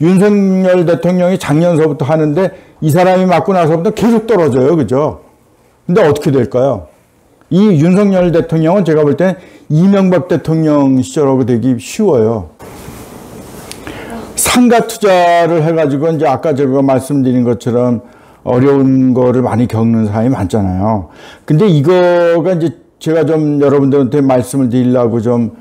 윤석열 대통령이 작년서부터 하는데 이 사람이 맞고 나서부터 계속 떨어져요. 그죠? 근데 어떻게 될까요? 이 윤석열 대통령은 제가 볼 때는 이명박 대통령 시절하고 되기 쉬워요. 상가 투자를 해가지고 이제 아까 제가 말씀드린 것처럼 어려운 거를 많이 겪는 사람이 많잖아요. 근데 이거가 이제 제가 좀 여러분들한테 말씀을 드리려고 좀,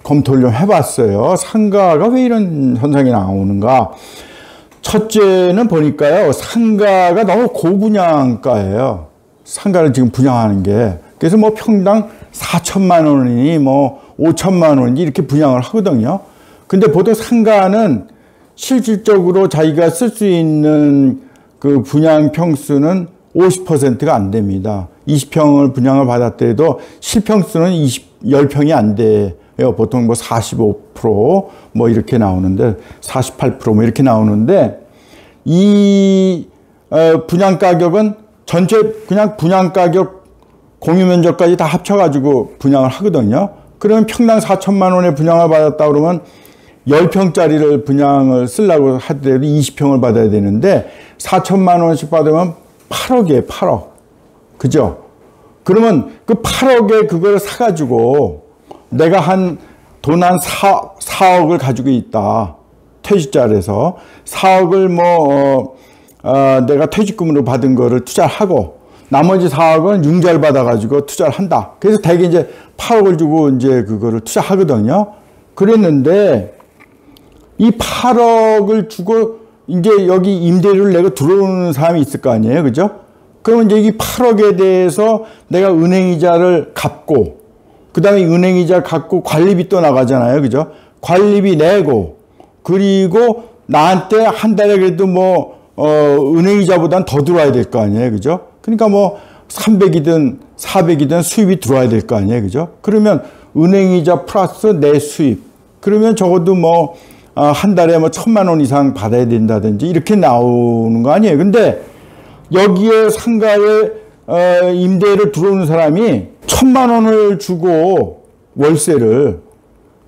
검토를 좀 해봤어요. 상가가 왜 이런 현상이 나오는가. 첫째는 보니까요, 상가가 너무 고분양가예요. 상가를 지금 분양하는 게. 그래서 뭐 평당 4천만 원이니 뭐 5천만 원이니 이렇게 분양을 하거든요. 근데 보통 상가는 실질적으로 자기가 쓸 수 있는 그 분양 평수는 50%가 안 됩니다. 20평을 분양을 받았더라도 실평수는 10평이 안 돼요. 보통 뭐 45% 이렇게 나오는데 48% 이렇게 나오는데 이 분양 가격은 전체 그냥 분양 가격 공유 면적까지 다 합쳐가지고 분양을 하거든요. 그러면 평당 4천만 원에 분양을 받았다 그러면 10평짜리를 분양을 쓰려고 하더라도 20평을 받아야 되는데 4천만 원씩 받으면 8억이에요. 8억. 그죠? 그러면 그 8억에 그걸 사가지고 내가 돈 한 4억을 가지고 있다. 퇴직자라서 4억을 내가 퇴직금으로 받은 거를 투자하고 나머지 4억은 융자를 받아가지고 투자를 한다. 그래서 대개 이제 8억을 주고 이제 그거를 투자하거든요. 그랬는데 이 8억을 주고 이제 여기 임대료를 내고 들어오는 사람이 있을 거 아니에요. 그죠? 그러면 이제 이 8억에 대해서 내가 은행이자를 갚고, 그 다음에 은행이자 갚고 관리비 또 나가잖아요. 그죠? 관리비 내고, 그리고 나한테 한 달에 그래도 은행이자보단 더 들어와야 될 거 아니에요. 그죠? 그러니까 300이든 400이든 수입이 들어와야 될 거 아니에요. 그죠? 그러면 은행이자 플러스 내 수입. 그러면 적어도 한 달에 1,000만 원 이상 받아야 된다든지 이렇게 나오는 거 아니에요. 근데 여기에 상가에 임대를 들어오는 사람이 1,000만 원을 주고 월세를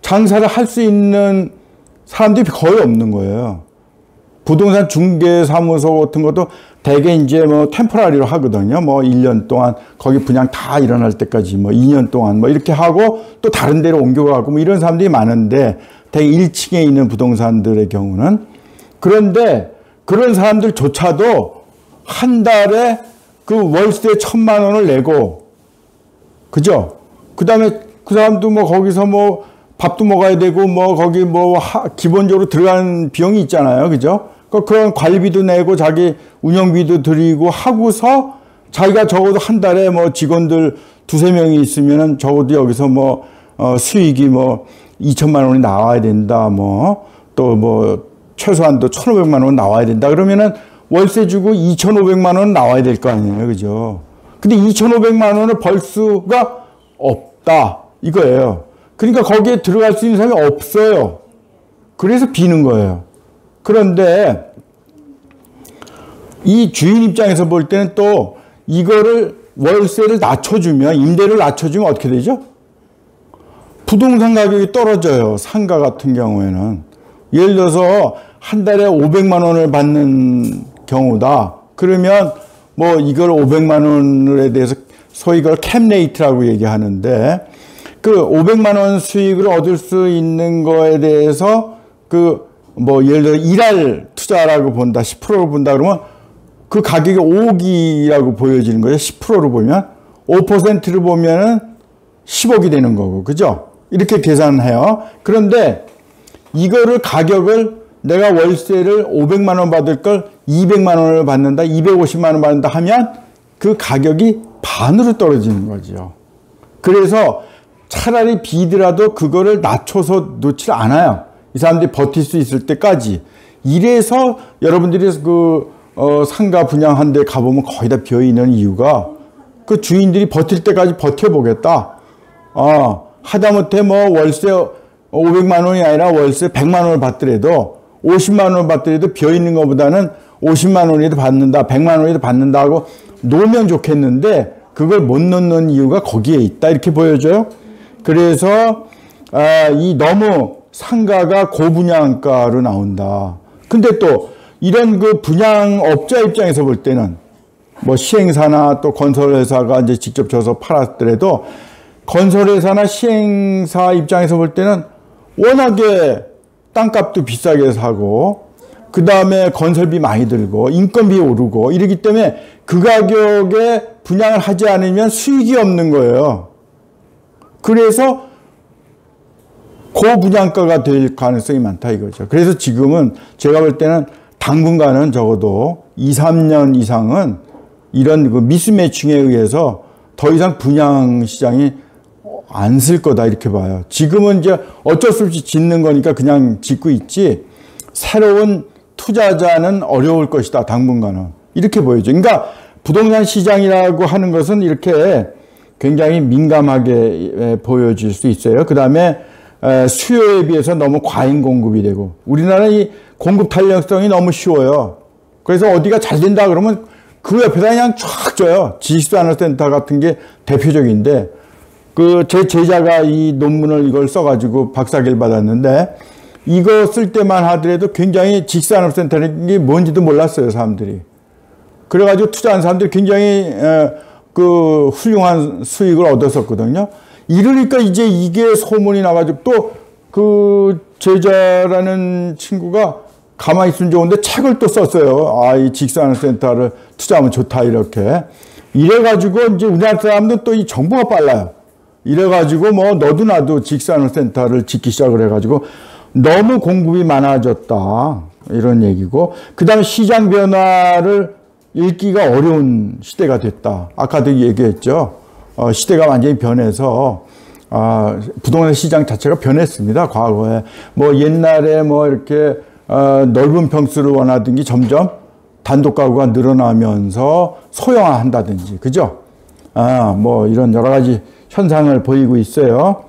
장사를 할 수 있는 사람들이 거의 없는 거예요. 부동산 중개사무소 같은 것도 대개 이제 템포라리로 하거든요. 1년 동안 거기 분양 다 일어날 때까지 2년 동안 이렇게 하고 또 다른 데로 옮겨가고 이런 사람들이 많은데 대개 1층에 있는 부동산들의 경우는. 그런데 그런 사람들조차도 한 달에 그 월세 1,000만 원을 내고, 그죠? 그 다음에 그 사람도 거기서 밥도 먹어야 되고 거기 기본적으로 들어가는 비용이 있잖아요. 그죠? 그런 관리비도 내고 자기 운영비도 드리고 하고서 자기가 적어도 한 달에 직원들 2-3명이 있으면은 적어도 여기서 수익이 2천만 원이 나와야 된다. 또 최소한도 1,500만 원 나와야 된다. 그러면은 월세 주고 2,500만 원 나와야 될 거 아니에요. 그죠? 근데 2,500만 원을 벌 수가 없다. 이거예요. 그러니까 거기에 들어갈 수 있는 사람이 없어요. 그래서 비는 거예요. 그런데 이 주인 입장에서 볼 때는 또 이거를 월세를 낮춰주면, 임대를 낮춰주면 어떻게 되죠? 부동산 가격이 떨어져요. 상가 같은 경우에는. 예를 들어서 한 달에 500만 원을 받는 경우다. 그러면 이걸 500만 원에 대해서 소위 이걸 캡레이트라고 얘기하는데, 그 500만 원 수익을 얻을 수 있는 거에 대해서 예를 들어 1할 투자라고 본다, 10%로 본다 그러면 그 가격이 5억이라고 보여지는 거예요. 10%로 보면. 5%를 보면은 10억이 되는 거고. 그죠? 이렇게 계산해요. 그런데 이거를 가격을 내가 월세를 500만 원 받을 걸 200만 원을 받는다, 250만 원 받는다 하면 그 가격이 반으로 떨어지는 거죠. 그래서 차라리 비더라도 그거를 낮춰서 놓지 않아요. 이 사람들이 버틸 수 있을 때까지. 이래서 여러분들이 상가 분양한 데 가보면 거의 다 비어있는 이유가 그 주인들이 버틸 때까지 버텨보겠다. 하다못해 월세 500만 원이 아니라 월세 100만 원을 받더라도 50만 원을 받더라도 비어있는 것보다는 50만 원이라도 받는다, 100만 원이라도 받는다 하고 놓으면 좋겠는데 그걸 못 놓는 이유가 거기에 있다. 이렇게 보여져요. 그래서 이 너무 상가가 고분양가로 나온다. 근데 또 이런 그 분양업자 입장에서 볼 때는 뭐 시행사나 또 건설회사가 이제 직접 줘서 팔았더라도 건설회사나 시행사 입장에서 볼 때는 워낙에 땅값도 비싸게 사고 그 다음에 건설비 많이 들고 인건비 오르고 이러기 때문에 그 가격에 분양을 하지 않으면 수익이 없는 거예요. 그래서 고분양가가 될 가능성이 많다 이거죠. 그래서 지금은 제가 볼 때는 당분간은 적어도 2, 3년 이상은 이런 그 미스매칭에 의해서 더 이상 분양 시장이 안 쓸 거다 이렇게 봐요. 지금은 이제 어쩔 수 없이 짓는 거니까 그냥 짓고 있지 새로운 투자자는 어려울 것이다 당분간은 이렇게 보여죠. 그러니까 부동산 시장이라고 하는 것은 이렇게 굉장히 민감하게 보여질 수 있어요. 그 다음에 수요에 비해서 너무 과잉 공급이 되고 우리나라 이 공급 탄력성이 너무 쉬워요. 그래서 어디가 잘 된다 그러면 그 옆에다 그냥 쫙 줘요. 지식산업센터 같은 게 대표적인데 그 제 제자가 이 논문을 이걸 써가지고 박사학위를 받았는데 이거 쓸 때만 하더라도 굉장히 지식산업센터는 게 뭔지도 몰랐어요 사람들이. 그래가지고 투자한 사람들이 굉장히 그 훌륭한 수익을 얻었었거든요. 이러니까 이제 이게 소문이 나가지고 또 그 제자라는 친구가 가만히 있으면 좋은데 책을 또 썼어요. 아, 이 지식산업센터를 투자하면 좋다 이렇게. 이래가지고 이제 우리나라 사람들은 또 이 정보가 빨라요. 이래가지고 뭐 너도 나도 지식산업센터를 짓기 시작을 해가지고 너무 공급이 많아졌다 이런 얘기고 그 다음에 시장 변화를 읽기가 어려운 시대가 됐다. 아까도 얘기했죠. 시대가 완전히 변해서 부동산 시장 자체가 변했습니다. 과거에 뭐 옛날에 뭐 이렇게 넓은 평수를 원하던 게 점점 단독 가구가 늘어나면서 소형화한다든지 그죠? 뭐 이런 여러 가지 현상을 보이고 있어요.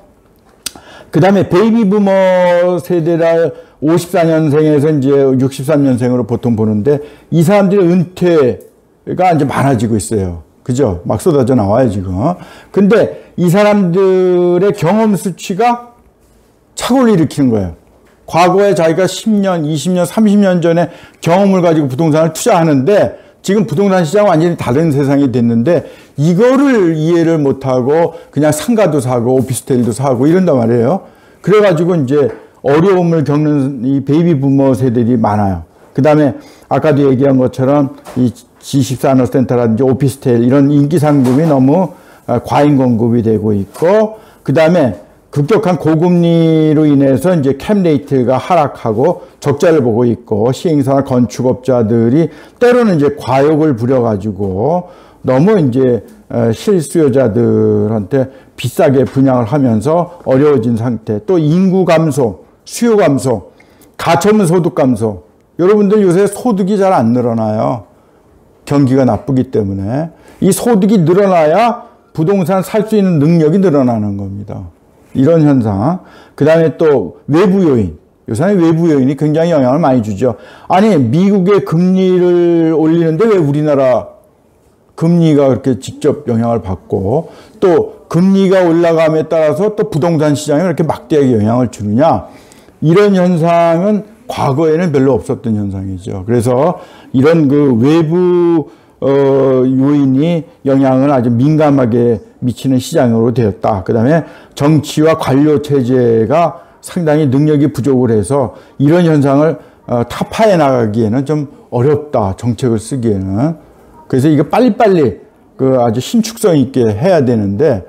그 다음에 베이비 부머 세대라 54년생에서 이제 63년생으로 보통 보는데 이 사람들의 은퇴가 이제 많아지고 있어요. 그죠? 막 쏟아져 나와요, 지금. 근데 이 사람들의 경험 수치가 착오를 일으키는 거예요. 과거에 자기가 10년, 20년, 30년 전에 경험을 가지고 부동산을 투자하는데 지금 부동산 시장은 완전히 다른 세상이 됐는데 이거를 이해를 못하고 그냥 상가도 사고 오피스텔도 사고 이런단 말이에요. 그래가지고 이제 어려움을 겪는 이 베이비 부머 세대들이 많아요. 그 다음에 아까도 얘기한 것처럼 이 지식산업센터라든지 오피스텔 이런 인기 상품이 너무 과잉 공급이 되고 있고 그 다음에 급격한 고금리로 인해서 이제 캡레이트가 하락하고 적자를 보고 있고 시행사나 건축업자들이 때로는 이제 과욕을 부려가지고 너무 이제 실수요자들한테 비싸게 분양을 하면서 어려워진 상태. 또 인구 감소, 수요 감소, 가처분 소득 감소. 여러분들 요새 소득이 잘 안 늘어나요. 경기가 나쁘기 때문에. 이 소득이 늘어나야 부동산 살 수 있는 능력이 늘어나는 겁니다. 이런 현상. 그 다음에 또 외부 요인. 요새는 외부 요인이 굉장히 영향을 많이 주죠. 아니, 미국의 금리를 올리는데 왜 우리나라 금리가 그렇게 직접 영향을 받고 또 금리가 올라감에 따라서 또 부동산 시장에 이렇게 막대하게 영향을 주느냐. 이런 현상은 과거에는 별로 없었던 현상이죠. 그래서 이런 그 외부 요인이 영향을 아주 민감하게 미치는 시장으로 되었다. 그 다음에 정치와 관료 체제가 상당히 능력이 부족을 해서 이런 현상을 타파해 나가기에는 좀 어렵다. 정책을 쓰기에는. 그래서 이거 빨리빨리 그 아주 신축성 있게 해야 되는데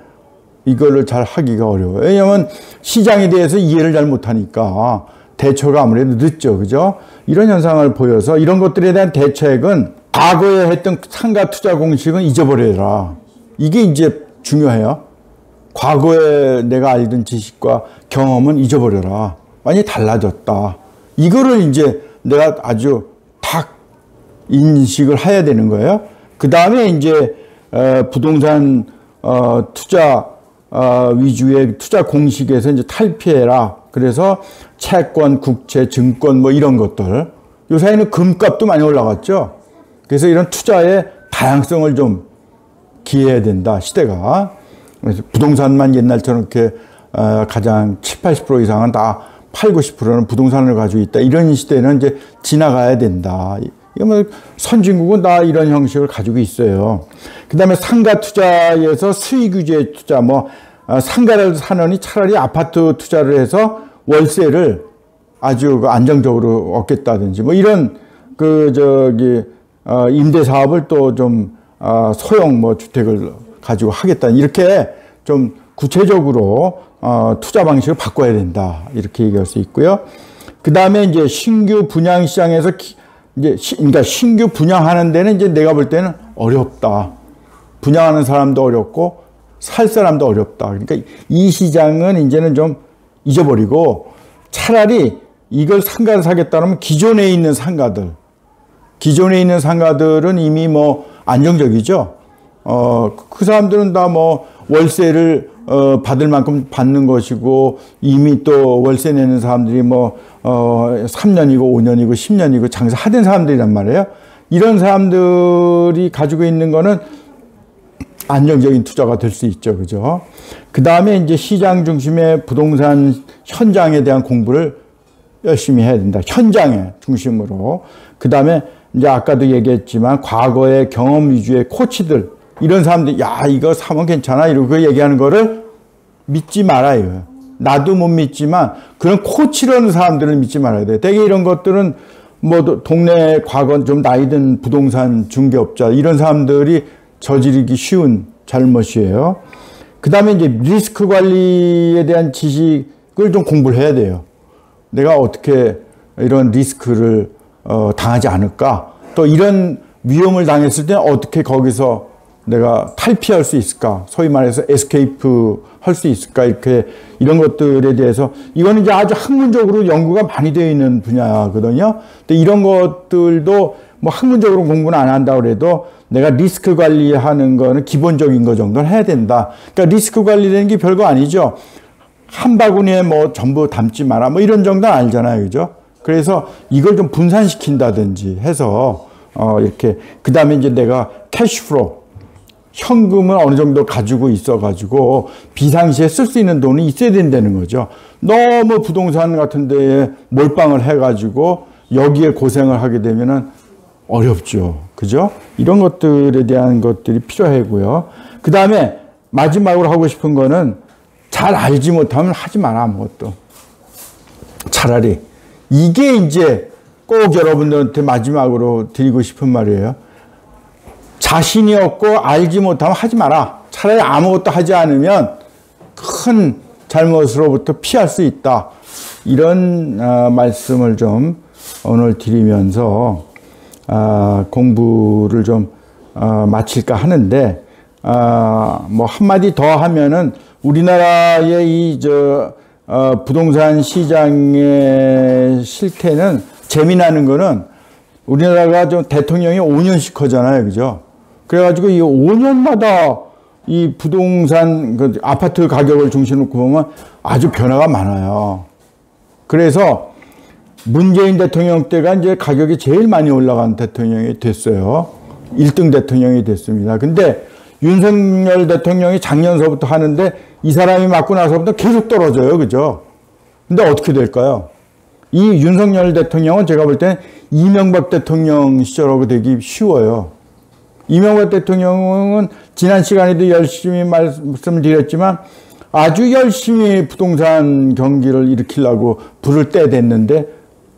이거를 잘 하기가 어려워요. 왜냐하면 시장에 대해서 이해를 잘 못하니까 대처가 아무래도 늦죠. 그죠? 이런 현상을 보여서 이런 것들에 대한 대책은 과거에 했던 상가 투자 공식은 잊어버려라. 이게 이제 중요해요. 과거에 내가 알던 지식과 경험은 잊어버려라. 완전히 달라졌다. 이거를 이제 내가 아주 탁 인식을 해야 되는 거예요. 그 다음에 이제 부동산 투자 위주의 투자 공식에서 이제 탈피해라. 그래서 채권, 국채, 증권 뭐 이런 것들. 요새는 금값도 많이 올라갔죠. 그래서 이런 투자의 다양성을 좀 기해야 된다, 시대가. 그래서 부동산만 옛날처럼 이렇게 가장 70, 80% 이상은 다 8, 90%는 부동산을 가지고 있다. 이런 시대는 이제 지나가야 된다. 이거 뭐 선진국은 다 이런 형식을 가지고 있어요. 그 다음에 상가 투자에서 수익 위주의 투자, 뭐 상가를 사느니 차라리 아파트 투자를 해서 월세를 아주 안정적으로 얻겠다든지 뭐 이런 임대 사업을 또 좀 소형 뭐 주택을 가지고 하겠다. 이렇게 좀 구체적으로 투자 방식을 바꿔야 된다. 이렇게 얘기할 수 있고요. 그 다음에 이제 신규 분양 시장에서 그러니까 신규 분양하는 데는 이제 내가 볼 때는 어렵다. 분양하는 사람도 어렵고 살 사람도 어렵다. 그러니까 이 시장은 이제는 좀 잊어버리고 차라리 이걸 상가를 사겠다 그러면 기존에 있는 상가들은 이미 뭐 안정적이죠. 그 사람들은 다 뭐 월세를 받을 만큼 받는 것이고 이미 또 월세 내는 사람들이 뭐 3년이고 5년이고 10년이고 장사하던 사람들이란 말이에요. 이런 사람들이 가지고 있는 거는 안정적인 투자가 될 수 있죠. 그죠? 그 다음에 이제 시장 중심의 부동산 현장에 대한 공부를 열심히 해야 된다. 현장에 중심으로. 그 다음에 이제 아까도 얘기했지만 과거의 경험 위주의 코치들, 이런 사람들, 야, 이거 사면 괜찮아. 이러고 얘기하는 거를 믿지 말아요. 나도 못 믿지만 그런 코치라는 사람들을 믿지 말아야 돼. 되게 이런 것들은 뭐 동네 과거 좀 나이 든 부동산 중개업자, 이런 사람들이 저지르기 쉬운 잘못이에요. 그 다음에 이제 리스크 관리에 대한 지식을 좀 공부를 해야 돼요. 내가 어떻게 이런 리스크를 당하지 않을까? 또 이런 위험을 당했을 때 어떻게 거기서 내가 탈피할 수 있을까? 소위 말해서 에스케이프 할 수 있을까? 이렇게 이런 것들에 대해서 이거는 이제 아주 학문적으로 연구가 많이 되어 있는 분야거든요. 근데 이런 것들도 뭐 학문적으로 공부는 안 한다고 해도 내가 리스크 관리하는 거는 기본적인 거 정도는 해야 된다. 그러니까 리스크 관리라는 게 별거 아니죠. 한 바구니에 뭐 전부 담지 마라. 뭐 이런 정도는 알잖아요. 그죠? 그래서 이걸 좀 분산시킨다든지 해서 이렇게 그 다음에 이제 내가 캐시플로우, 현금을 어느 정도 가지고 있어가지고 비상시에 쓸 수 있는 돈이 있어야 된다는 거죠. 너무 부동산 같은 데에 몰빵을 해가지고 여기에 고생을 하게 되면은 어렵죠. 그죠? 이런 것들에 대한 것들이 필요하고요. 그 다음에 마지막으로 하고 싶은 거는 잘 알지 못하면 하지 마라, 아무것도. 차라리. 이게 이제 꼭 여러분들한테 마지막으로 드리고 싶은 말이에요. 자신이 없고 알지 못하면 하지 마라. 차라리 아무것도 하지 않으면 큰 잘못으로부터 피할 수 있다. 이런 말씀을 좀 오늘 드리면서 공부를 좀 마칠까 하는데, 뭐 한마디 더 하면은 우리나라의 부동산 시장의 실태는 재미나는 거는 우리나라가 좀 대통령이 5년씩 하잖아요. 그죠? 그래가지고 이 5년마다 이 부동산, 아파트 가격을 중심으로 보면 아주 변화가 많아요. 그래서 문재인 대통령 때가 이제 가격이 제일 많이 올라간 대통령이 됐어요. 1등 대통령이 됐습니다. 근데 윤석열 대통령이 작년서부터 하는데 이 사람이 맡고 나서부터 계속 떨어져요. 그죠? 근데 어떻게 될까요? 이 윤석열 대통령은 제가 볼 때는 이명박 대통령 시절하고 되기 쉬워요. 이명박 대통령은 지난 시간에도 열심히 말씀을 드렸지만 아주 열심히 부동산 경기를 일으키려고 불을 떼댔는데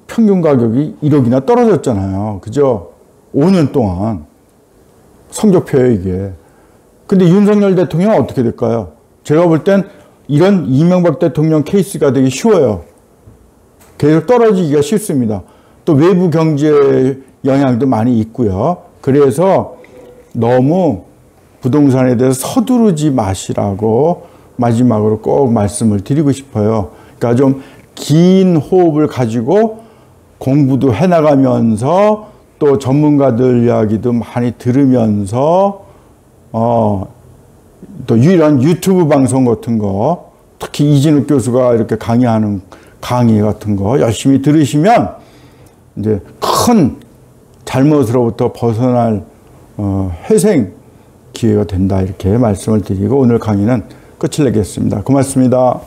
평균 가격이 1억이나 떨어졌잖아요. 그죠? 5년 동안. 성적표예요, 이게. 근데 윤석열 대통령은 어떻게 될까요? 제가 볼 땐 이런 이명박 대통령 케이스가 되게 쉬워요. 계속 떨어지기가 쉽습니다. 또 외부 경제 영향도 많이 있고요. 그래서 너무 부동산에 대해서 서두르지 마시라고 마지막으로 꼭 말씀을 드리고 싶어요. 그러니까 좀 긴 호흡을 가지고 공부도 해나가면서 또 전문가들 이야기도 많이 들으면서 또 이런 유튜브 방송 같은 거, 특히 이진욱 교수가 이렇게 강의하는 강의 같은 거 열심히 들으시면 이제 큰 잘못으로부터 벗어날 회생 기회가 된다, 이렇게 말씀을 드리고 오늘 강의는 끝을 내겠습니다. 고맙습니다.